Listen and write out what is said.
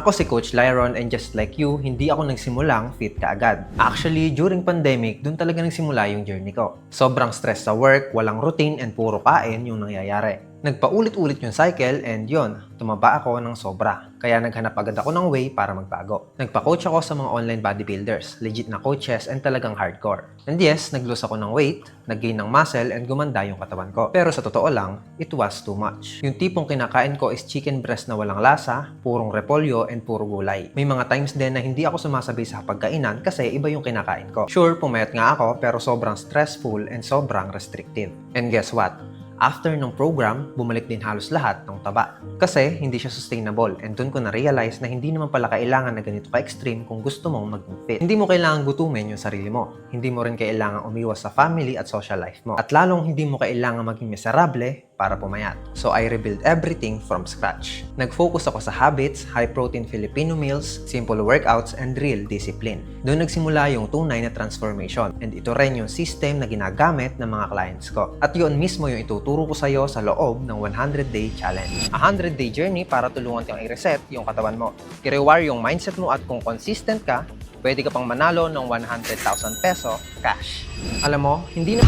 Ako si Coach Lyron and just like you, hindi ako nagsimulang fit kaagad. Actually, during pandemic, dun talaga nagsimula yung journey ko. Sobrang stress sa work, walang routine and puro kain yung nangyayari. Nagpaulit-ulit yung cycle and yon, tumaba ako ng sobra. Kaya naghanap agad ako ng way para magbago. Nagpa-coach ako sa mga online bodybuilders, legit na coaches and talagang hardcore. And yes, nag-lose ako ng weight, nag-gain ng muscle and gumanda yung katawan ko. Pero sa totoo lang, it was too much. Yung tipong kinakain ko is chicken breast na walang lasa, purong repolyo and puro gulay. May mga times din na hindi ako sumasabay sa pagkainan kasi iba yung kinakain ko. Sure, pumayat nga ako pero sobrang stressful and sobrang restrictive. And guess what? After ng program, bumalik din halos lahat ng taba. Kasi hindi siya sustainable and dun ko na-realize na hindi naman pala kailangan na ganito ka-extreme kung gusto mong maging fit. Hindi mo kailangan gutumin yung sarili mo. Hindi mo rin kailangan umiwas sa family at social life mo. At lalong hindi mo kailangan maging miserable para pumayat. So I rebuilt everything from scratch. Nag-focus ako sa habits, high-protein Filipino meals, simple workouts, and real discipline. Doon nagsimula yung tunay na transformation. And ito rin yung system na ginagamit ng mga clients ko. At yun mismo yung ituturo ko sa'yo sa loob ng 100-day challenge. A 100-day journey para tulungan kang i-reset yung katawan mo. I-rewire yung mindset mo at kung consistent ka, pwede ka pang manalo ng 100,000 peso cash. Alam mo, hindi na